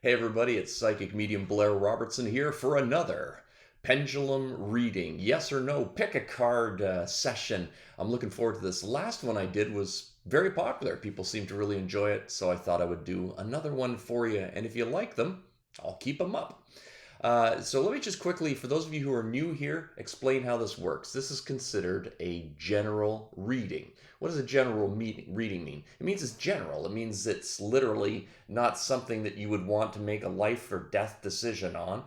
Hey everybody, it's Psychic Medium Blair Robertson here for another pendulum reading. Yes or no, pick a card session. I'm looking forward to this. Last one I did was very popular. People seem to really enjoy it, so I thought I would do another one for you. And if you like them, I'll keep them up. So let me just quickly, for those of you who are new here, explain how this works. This is considered a general reading. What does a general reading mean? It means it's general. It means it's literally not something that you would want to make a life or death decision on.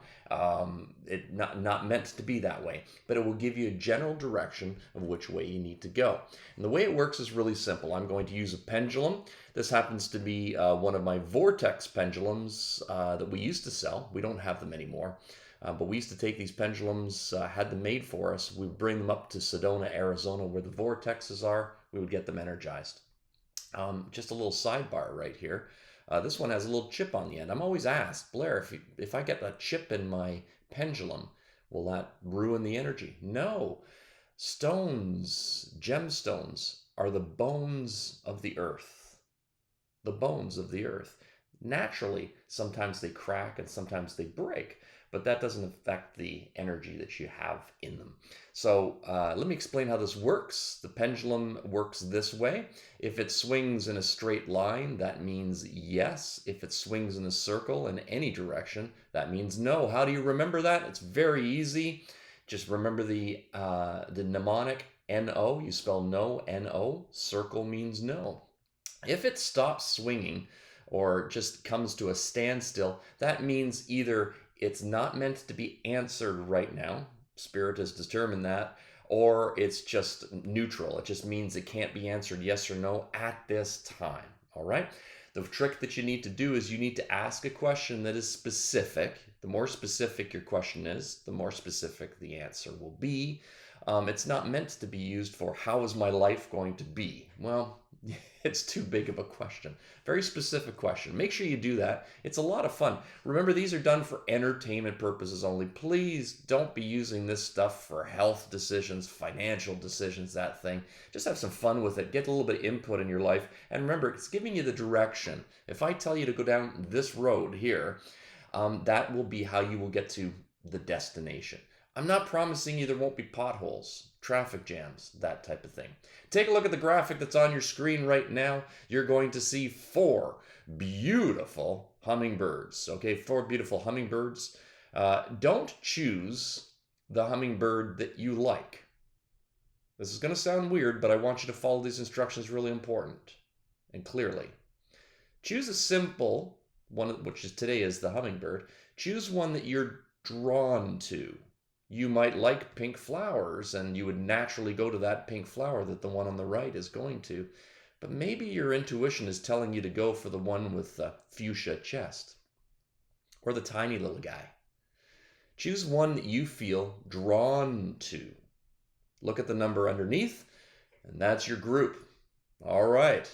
Not meant to be that way, but it will give you a general direction of which way you need to go. And the way it works is really simple. I'm going to use a pendulum. This happens to be one of my Vortex pendulums that we used to sell. We don't have them anymore. But we used to take these pendulums, had them made for us. We would bring them up to Sedona, Arizona, where the vortexes are. We would get them energized. Just a little sidebar right here. This one has a little chip on the end. I'm always asked, Blair, if I get a chip in my pendulum, will that ruin the energy? No. Stones, gemstones, are the bones of the earth. The bones of the earth. Naturally, sometimes they crack and sometimes they break, but that doesn't affect the energy that you have in them. So let me explain how this works. The pendulum works this way. If it swings in a straight line, that means yes. If it swings in a circle in any direction, that means no. How do you remember that? It's very easy. Just remember the mnemonic NO. You spell no, NO. Circle means no. If it stops swinging or just comes to a standstill, that means either it's not meant to be answered right now, Spirit has determined that, or it's just neutral. It just means it can't be answered yes or no at this time. All right? The trick that you need to do is you need to ask a question that is specific. The more specific your question is, the more specific the answer will be. It's not meant to be used for how is my life going to be? Well, it's too big of a question. Very specific question. Make sure you do that. It's a lot of fun. Remember, these are done for entertainment purposes only. Please don't be using this stuff for health decisions, financial decisions, that thing. Just have some fun with it. Get a little bit of input in your life. And remember, it's giving you the direction. If I tell you to go down this road here, that will be how you will get to the destination. I'm not promising you there won't be potholes, traffic jams, that type of thing. Take a look at the graphic that's on your screen right now. You're going to see four beautiful hummingbirds. Okay, four beautiful hummingbirds. Don't choose the hummingbird that you like. This is going to sound weird, but I want you to follow these instructions really important and clearly. Choose a simple one, which is today is the hummingbird. Choose one that you're drawn to. You might like pink flowers and you would naturally go to that pink flower that the one on the right is going to. But maybe your intuition is telling you to go for the one with the fuchsia chest or the tiny little guy. Choose one that you feel drawn to. Look at the number underneath, and that's your group. All right.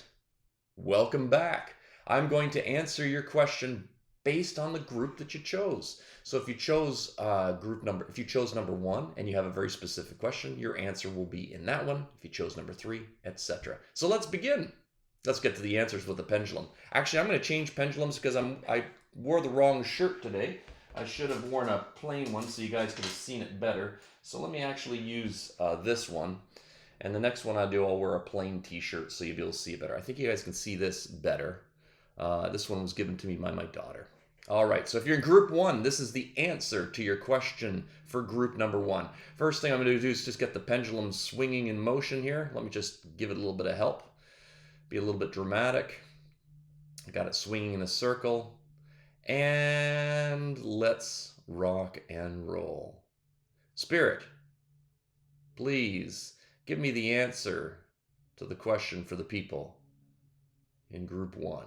Welcome back. I'm going to answer your question based on the group that you chose. So if you chose if you chose number 1 and you have a very specific question, your answer will be in that one. If you chose number 3, etc. So let's begin. Let's get to the answers with the pendulum. Actually, I'm going to change pendulums because I wore the wrong shirt today. I should have worn a plain one so you guys could have seen it better. So let me actually use this one. And the next one I do, I'll wear a plain t-shirt so you'll be able to see it better. I think you guys can see this better. This one was given to me by my daughter. All right, so if you're in group 1, this is the answer to your question for group number 1. First thing I'm going to do is just get the pendulum swinging in motion here. Let me just give it a little bit of help. Be a little bit dramatic. I got it swinging in a circle. And let's rock and roll. Spirit, please give me the answer to the question for the people in group 1.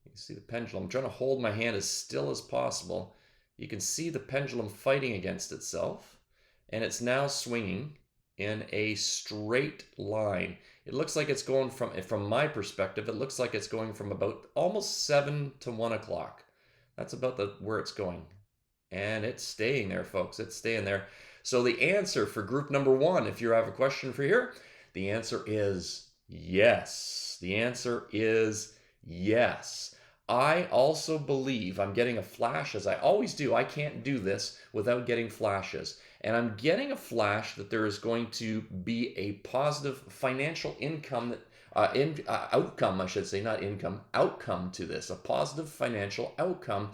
You can see the pendulum. I'm trying to hold my hand as still as possible. You can see the pendulum fighting against itself, and it's now swinging in a straight line. It looks like it's going from my perspective, it looks like it's going from about almost 7 to 1 o'clock. That's about where it's going. And it's staying there, folks. It's staying there. So the answer for group number 1, if you have a question for here, the answer is yes. yes. The answer is yes. I also believe I'm getting a flash, as I always do. I can't do this without getting flashes. And I'm getting a flash that there is going to be a positive financial income that outcome, I should say, not income, outcome to this, a positive financial outcome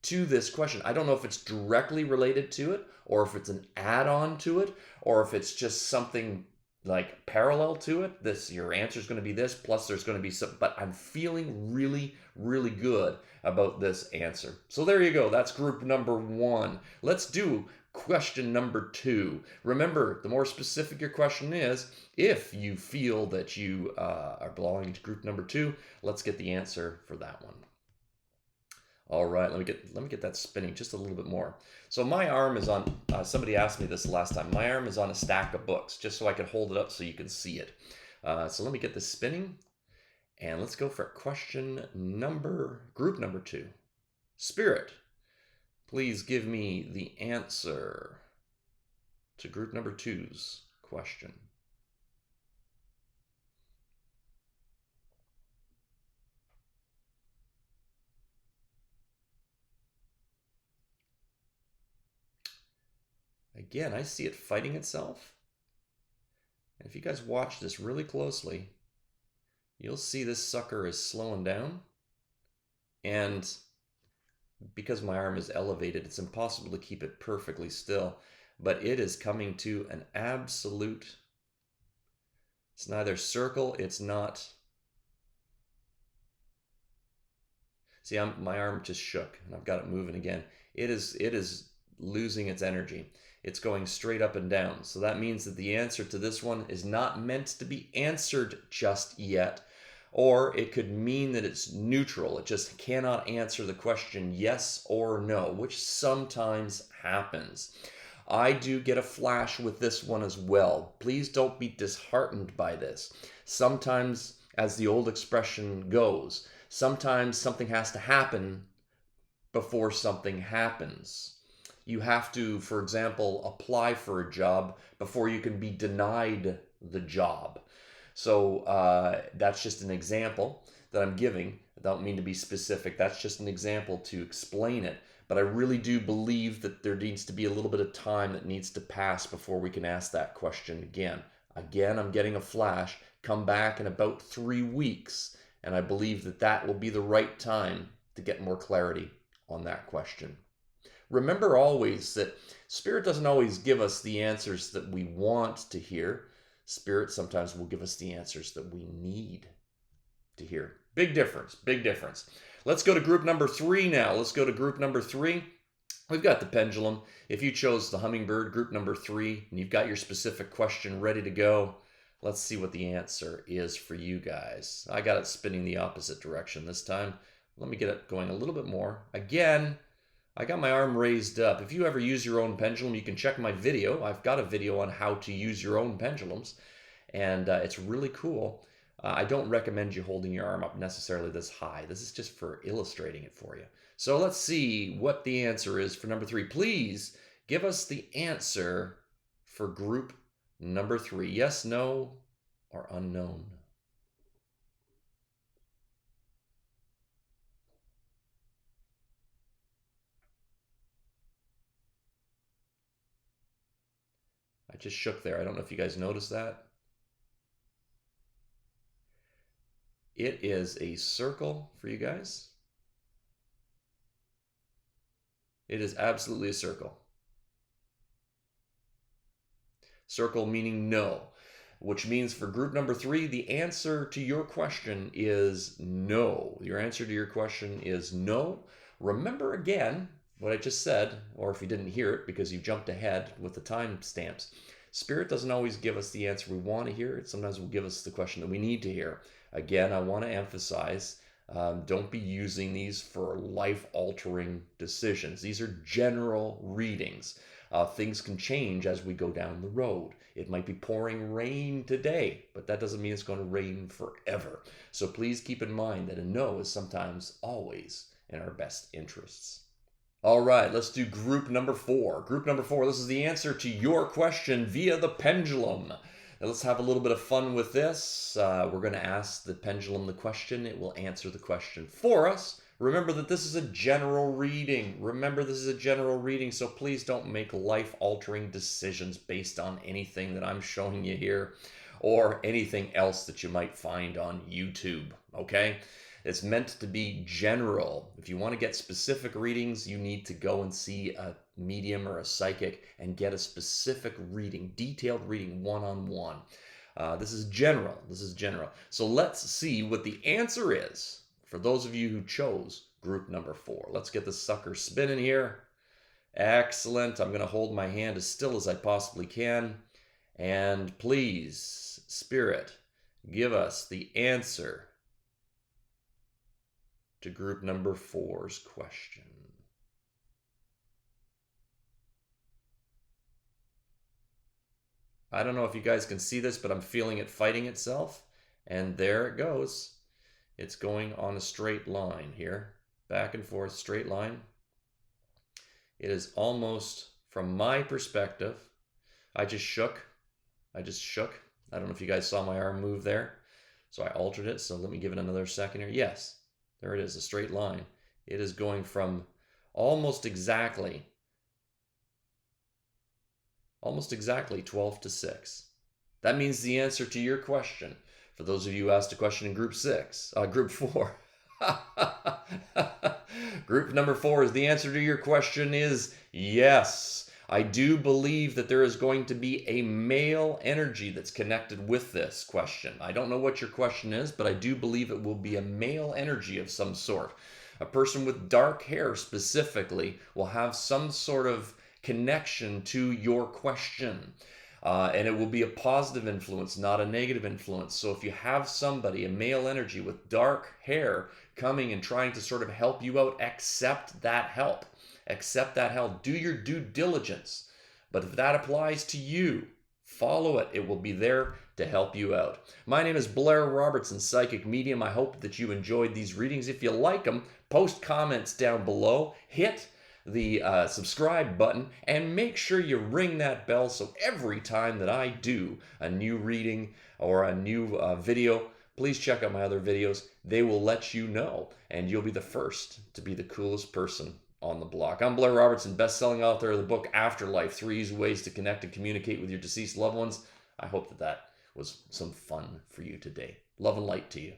to this question. I don't know if it's directly related to it, or if it's an add-on to it, or if it's just something like parallel to it. This, your answer is going to be this, plus there's going to be some, but I'm feeling really, really good about this answer. So there you go. That's group number 1. Let's do question number 2. Remember, the more specific your question is, if you feel that you are belonging to group number 2, let's get the answer for that one. All right, let me get that spinning just a little bit more. So my arm is on, somebody asked me this last time, my arm is on a stack of books, just so I can hold it up so you can see it. So let me get this spinning, and let's go for group number 2. Spirit, please give me the answer to group number 2's question. Again, I see it fighting itself. And if you guys watch this really closely, you'll see this sucker is slowing down. And because my arm is elevated, it's impossible to keep it perfectly still. But it is coming to an absolute, it's neither circle, it's not. See, my arm just shook, and I've got it moving again. It is losing its energy. It's going straight up and down. So that means that the answer to this one is not meant to be answered just yet. Or it could mean that it's neutral. It just cannot answer the question yes or no, which sometimes happens. I do get a flash with this one as well. Please don't be disheartened by this. Sometimes, as the old expression goes, sometimes something has to happen before something happens. You have to, for example, apply for a job before you can be denied the job. So that's just an example that I'm giving. I don't mean to be specific. That's just an example to explain it. But I really do believe that there needs to be a little bit of time that needs to pass before we can ask that question again. Again, I'm getting a flash. Come back in about 3 weeks, and I believe that that will be the right time to get more clarity on that question. Remember always that Spirit doesn't always give us the answers that we want to hear. Spirit sometimes will give us the answers that we need to hear. Big difference, big difference. Let's go to group number 3 now. Let's go to group number 3. We've got the pendulum. If you chose the hummingbird, group number 3, and you've got your specific question ready to go, let's see what the answer is for you guys. I got it spinning the opposite direction this time. Let me get it going a little bit more. Again, I got my arm raised up. If you ever use your own pendulum, you can check my video. I've got a video on how to use your own pendulums, and it's really cool. I don't recommend you holding your arm up necessarily this high. This is just for illustrating it for you. So let's see what the answer is for number 3. Please give us the answer for group number 3. Yes, no, or unknown. I just shook there. I don't know if you guys noticed that. It is a circle for you guys. It is absolutely a circle. Circle meaning no, which means for group number 3, the answer to your question is no. Your answer to your question is no. Remember again what I just said, or if you didn't hear it because you jumped ahead with the time stamps. Spirit doesn't always give us the answer we want to hear. It sometimes will give us the question that we need to hear. Again, I want to emphasize, don't be using these for life-altering decisions. These are general readings. Things can change as we go down the road. It might be pouring rain today, but that doesn't mean it's going to rain forever. So please keep in mind that a no is sometimes always in our best interests. All right, let's do group number 4. Group number 4, this is the answer to your question via the pendulum. let's have a little bit of fun with this. We're going to ask the pendulum the question. It will answer the question for us. Remember that this is a general reading. Remember, this is a general reading, so please don't make life-altering decisions based on anything that I'm showing you here or anything else that you might find on YouTube, okay? It's meant to be general. If you want to get specific readings, you need to go and see a medium or a psychic and get a specific reading, detailed reading, one-on-one. This is general. This is general. So let's see what the answer is for those of you who chose group number 4. Let's get the sucker spinning here. Excellent. I'm going to hold my hand as still as I possibly can. And please, Spirit, give us the answer to group number 4's question. I don't know if you guys can see this, but I'm feeling it fighting itself. And there it goes. It's going on a straight line here. Back and forth, straight line. It is almost, from my perspective, I just shook. I don't know if you guys saw my arm move there. So I altered it. So let me give it another second here. Yes. There it is, a straight line. It is going from almost exactly 12 to 6. That means the answer to your question. For those of you who asked a question in group 4. Group number 4 is the answer to your question is yes. I do believe that there is going to be a male energy that's connected with this question. I don't know what your question is, but I do believe it will be a male energy of some sort. A person with dark hair specifically will have some sort of connection to your question. And it will be a positive influence, not a negative influence. So if you have somebody, a male energy with dark hair coming and trying to sort of help you out, accept that help. Accept that help. Do your due diligence. But if that applies to you, follow it. It will be there to help you out. My name is Blair Robertson, Psychic Medium. I hope that you enjoyed these readings. If you like them, post comments down below. Hit the subscribe button and make sure you ring that bell so every time that I do a new reading or a new video, please check out my other videos. They will let you know, and you'll be the first to be the coolest person on the block. I'm Blair Robertson, best-selling author of the book Afterlife, 3 Easy Ways to Connect and Communicate with Your Deceased Loved Ones. I hope that was some fun for you today. Love and light to you.